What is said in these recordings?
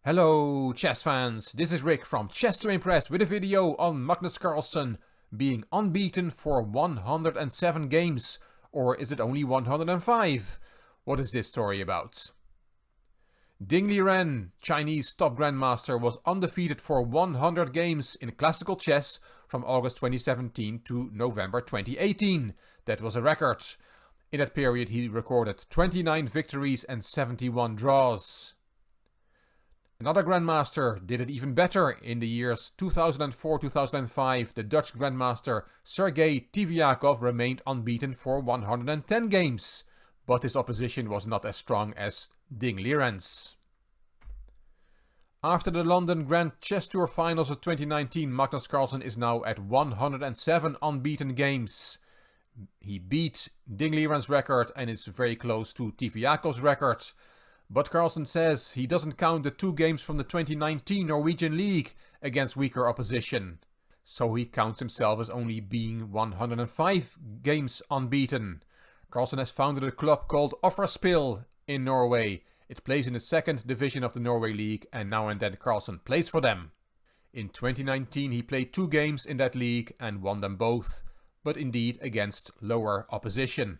Hello chess fans, this is Rick from Chess to Impress with a video on Magnus Carlsen being unbeaten for 107 games, or is it only 105? What is this story about? Ding Liren, Chinese top grandmaster, was undefeated for 100 games in classical chess from August 2017 to November 2018. That was a record. In that period he recorded 29 victories and 71 draws. Another grandmaster did it even better. In the years 2004-2005, the Dutch grandmaster Sergei Tiviakov remained unbeaten for 110 games, but his opposition was not as strong as Ding Liren's. After the London Grand Chess Tour Finals of 2019, Magnus Carlsen is now at 107 unbeaten games. He beat Ding Liren's record and is very close to Tiviakov's record. But Carlsen says he doesn't count the 2 games from the 2019 Norwegian League against weaker opposition. So he counts himself as only being 105 games unbeaten. Carlsen has founded a club called Offerspil in Norway. It plays in the 2nd division of the Norway League, and now and then Carlsen plays for them. In 2019 he played 2 games in that league and won them both, but indeed against lower opposition.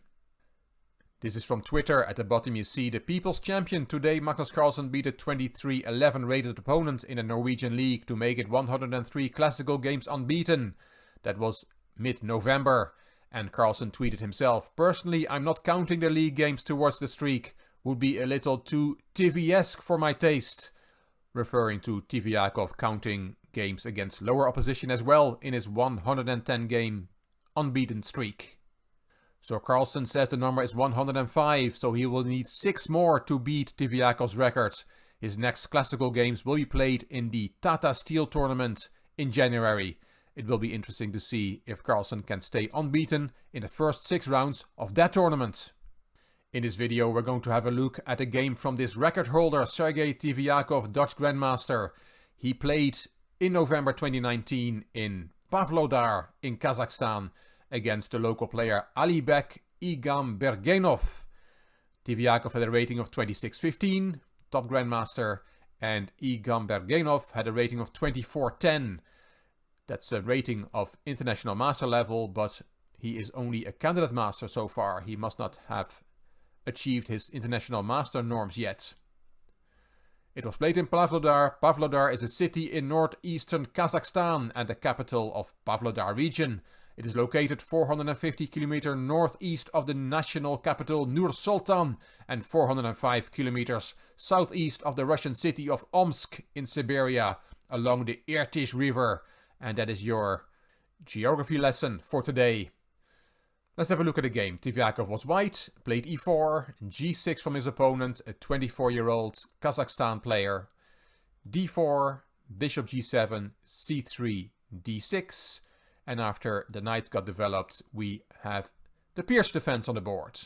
This is from Twitter. At the bottom you see the People's Champion. Today Magnus Carlsen beat a 23-11 rated opponent in a Norwegian league to make it 103 classical games unbeaten. That was mid-November. And Carlsen tweeted himself, "Personally, I'm not counting the league games towards the streak. Would be a little too Tivi-esque for my taste." Referring to Tiviakov counting games against lower opposition as well in his 110 game unbeaten streak. So Carlsen says the number is 105, so he will need 6 more to beat Tiviakov's record. His next classical games will be played in the Tata Steel tournament in January. It will be interesting to see if Carlsen can stay unbeaten in the first 6 rounds of that tournament. In this video we're going to have a look at a game from this record holder, Sergei Tiviakov, Dutch grandmaster. He played in November 2019 in Pavlodar in Kazakhstan against the local player Alibek Igambergenov. Tiviakov had a rating of 26-15, top grandmaster, and Igambergenov had a rating of 24-10. That's a rating of international master level, but he is only a candidate master so far. He must not have achieved his international master norms yet. It was played in Pavlodar. Pavlodar is a city in northeastern Kazakhstan and the capital of Pavlodar region. It is located 450 kilometers northeast of the national capital Nur-Sultan and 405 kilometers southeast of the Russian city of Omsk in Siberia along the Irtysh River. And that is your geography lesson for today. Let's have a look at the game. Tiviakov was white, played e4, g6 from his opponent, a 24-year-old Kazakhstan player. d4, bishop g7, c3, d6. And after the knights got developed, we have the pierce defense on the board.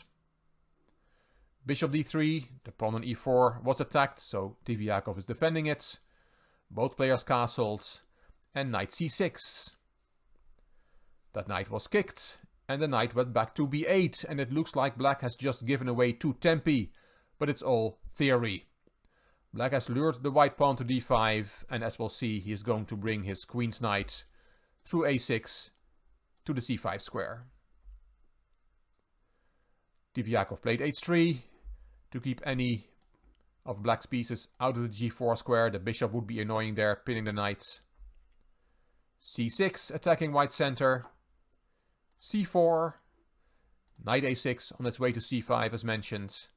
Bishop d3, the pawn on e4 was attacked, so Tiviakov is defending it. Both players castled, and knight c6. That knight was kicked, and the knight went back to b8, and it looks like black has just given away 2 tempi, but it's all theory. Black has lured the white pawn to d5, and as we'll see, he is going to bring his queen's knight through a6 to the c5 square. Tiviakov played h3 to keep any of black's pieces out of the g4 square. The bishop would be annoying there, pinning the knight. c6, attacking white center. c4, knight a6 on its way to c5 as mentioned.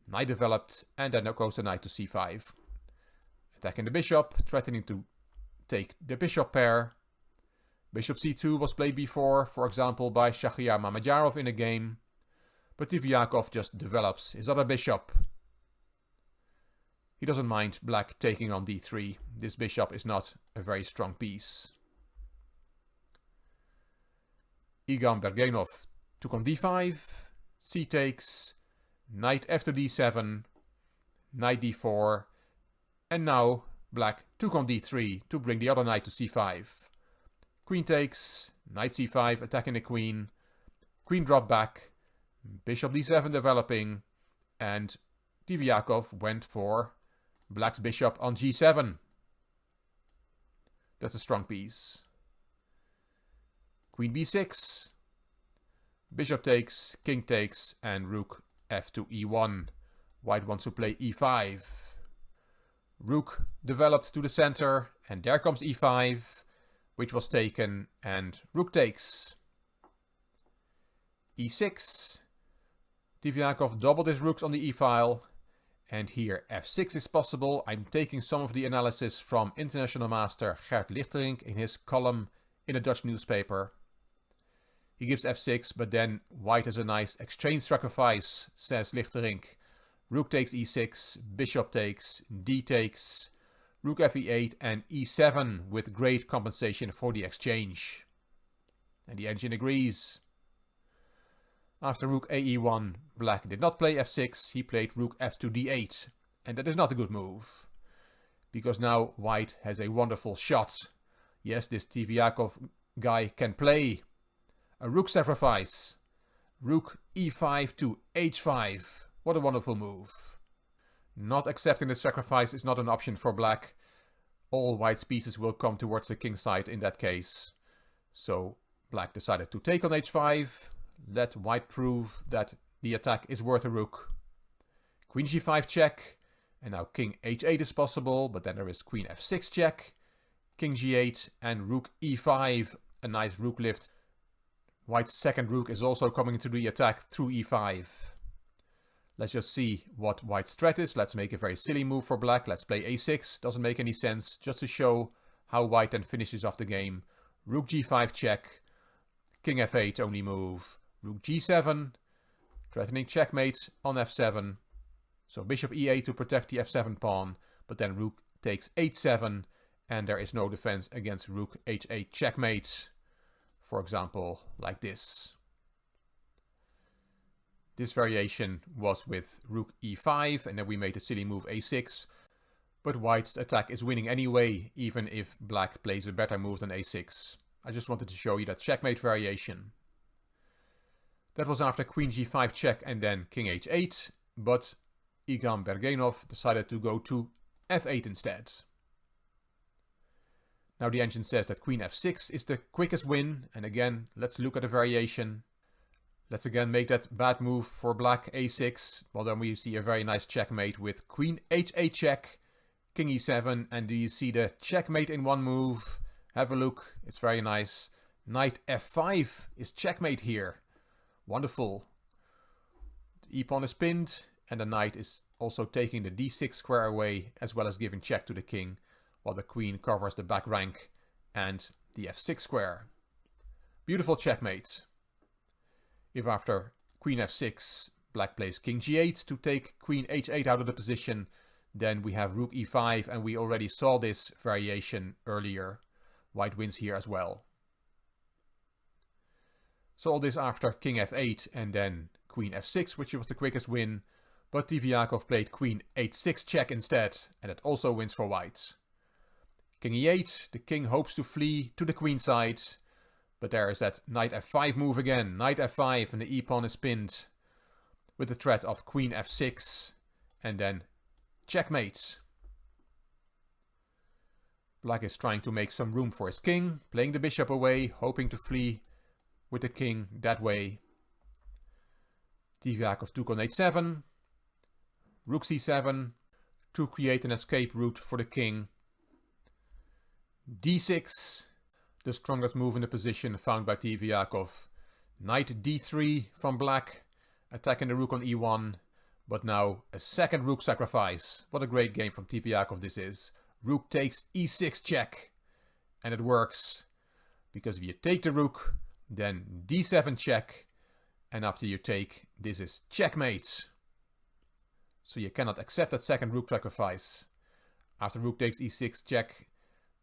Knight developed, and then goes the knight to c5. Attacking the bishop, threatening to take the bishop pair. Bishop c2 was played before, for example by Shahryar Mamedyarov in a game, but Tiviakov just develops his other bishop. He doesn't mind black taking on d3. This bishop is not a very strong piece. Igambergenov took on d5, c takes, knight f to d7, knight d4, and now black took on d3 to bring the other knight to c5. Queen takes, knight c5, attacking the queen. Queen drop back, bishop d7 developing, and Tiviakov went for Black's bishop on g7. That's a strong piece. Queen b6. Bishop takes, king takes, and rook f to e1. White wants to play e5. Rook developed to the center, and there comes e5, which was taken, and rook takes. e6. Tiviakov doubled his rooks on the e-file, and here f6 is possible. I'm taking some of the analysis from international master Gert Lichterink in his column in a Dutch newspaper. He gives f6, but then white has a nice exchange sacrifice, says Lichterink. Rook takes e6, bishop takes, d takes, rook fe8 and e7 with great compensation for the exchange. And the engine agrees. After rook ae1, black did not play f6, he played rook f to d8. And that is not a good move, because now white has a wonderful shot. Yes, this Tiviakov guy can play. A rook sacrifice. Rook e5 to h5. What a wonderful move. Not accepting the sacrifice is not an option for black. All white's pieces will come towards the king side in that case. So black decided to take on h5. Let white prove that the attack is worth a rook. Queen g5 check. And now king h8 is possible, but then there is queen f6 check. King g8 and rook e5. A nice rook lift. White's second rook is also coming to the attack through e5. Let's just see what white's threat is. Let's make a very silly move for black. Let's play a6. Doesn't make any sense. Just to show how white then finishes off the game. Rook g5 check. King f8 only move. Rook g7. Threatening checkmate on f7. So bishop e8 to protect the f7 pawn. But then rook takes h7. And there is no defense against rook h8 checkmate. For example, like this. This variation was with rook e5, and then we made a silly move a6. But white's attack is winning anyway, even if black plays a better move than a6. I just wanted to show you that checkmate variation. That was after queen g5 check and then king h8, but Igor Bergenov decided to go to f8 instead. Now the engine says that queen f6 is the quickest win, and again, let's look at the variation. Let's again make that bad move for black a6. Well, then we see a very nice checkmate with queen h8 check, king e7, and do you see the checkmate in one move? Have a look, it's very nice. Knight f5 is checkmate here. Wonderful. The e-pawn is pinned, and the knight is also taking the d6 square away, as well as giving check to the king, while the queen covers the back rank and the f6 square. Beautiful checkmate. If after queen f6, black plays king g8 to take queen h8 out of the position, then we have rook e5, and we already saw this variation earlier. White wins here as well. So all this after king f8 and then queen f6, which was the quickest win, but Tiviakov played queen h6 check instead, and it also wins for white. King e8, the king hopes to flee to the queen side. But there is that knight f5 move again. Knight f5 and the e-pawn is pinned with the threat of queen f6 and then checkmate. Black is trying to make some room for his king, playing the bishop away, hoping to flee with the king that way. Tiviakov took on h7, rook c7 to create an escape route for the king. d6. The strongest move in the position found by Tiviakov. Knight d3 from black, attacking the rook on e1, but now a second rook sacrifice. What a great game from Tiviakov this is. Rook takes e6 check, and it works, because if you take the rook, then d7 check, and after you take, this is checkmate. So you cannot accept that second rook sacrifice. After rook takes e6 check,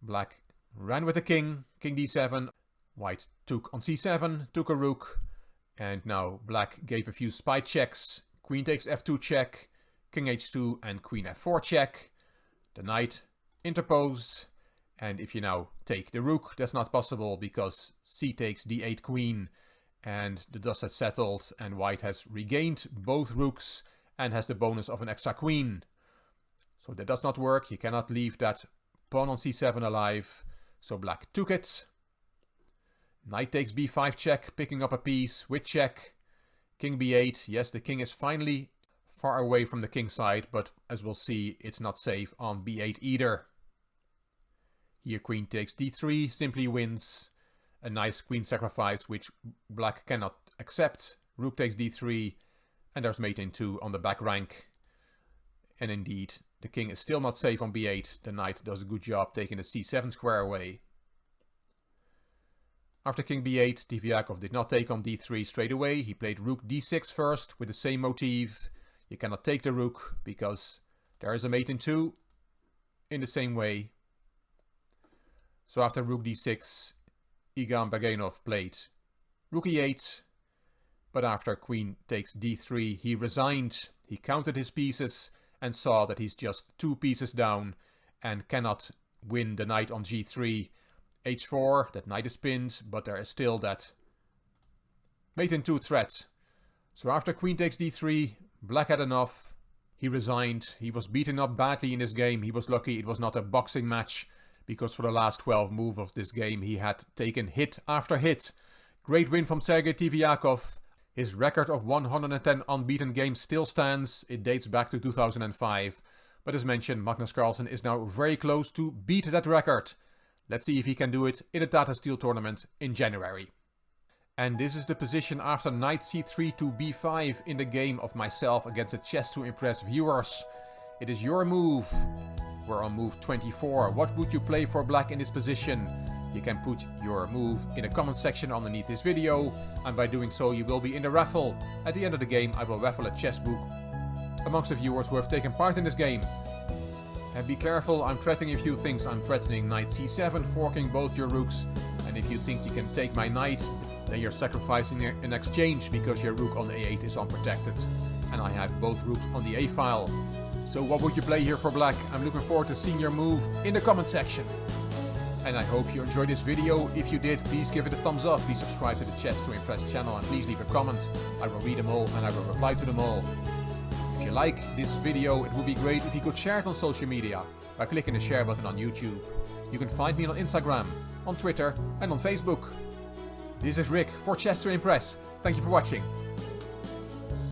black ran with the king, king d7, white took on c7, took a rook, and now black gave a few spy checks, queen takes f2 check, king h2 and queen f4 check, the knight interposed, and if you now take the rook, that's not possible because c takes d8 queen, and the dust has settled, and white has regained both rooks and has the bonus of an extra queen. So that does not work. He cannot leave that pawn on c7 alive. So black took it. Knight takes b5 check, picking up a piece with check. King b8. Yes, the king is finally far away from the king side, but as we'll see, it's not safe on b8 either. Here queen takes d3, simply wins. A nice queen sacrifice, which black cannot accept. Rook takes d3, and there's mate in 2 on the back rank. And indeed, the king is still not safe on b8. The knight does a good job taking the c7 square away. After king b8, Tiviakov did not take on d3 straight away. He played rook d6 first with the same motif. You cannot take the rook because there is a mate in 2 in the same way. So after rook d6, Igor Baganov played rook e8. But after queen takes d3, he resigned. He counted his pieces and saw that he's just 2 pieces down and cannot win the knight on g3. h4, that knight is pinned, but there is still that mate in 2 threat. So after queen takes d3, black had enough. He resigned. He was beaten up badly in this game. He was lucky it was not a boxing match, because for the last 12 moves of this game he had taken hit after hit. Great win from Sergei Tiviakov. His record of 110 unbeaten games still stands. It dates back to 2005. But as mentioned, Magnus Carlsen is now very close to beat that record. Let's see if he can do it in a Tata Steel tournament in January. And this is the position after knight c3 to b5 in the game of myself against the Chess to Impress viewers. It is your move. We're on move 24. What would you play for black in this position? You can put your move in the comment section underneath this video, and by doing so you will be in the raffle. At the end of the game I will raffle a chess book amongst the viewers who have taken part in this game. And be careful, I'm threatening a few things. I'm threatening knight c7, forking both your rooks, and if you think you can take my knight, then you're sacrificing an exchange because your rook on a8 is unprotected, and I have both rooks on the a file. So what would you play here for black? I'm looking forward to seeing your move in the comment section. And I hope you enjoyed this video. If you did, please give it a thumbs up. Please subscribe to the Chess to Impress channel and please leave a comment. I will read them all and I will reply to them all. If you like this video, it would be great if you could share it on social media by clicking the share button on YouTube. You can find me on Instagram, on Twitter and on Facebook. This is Rick for Chess to Impress. Thank you for watching.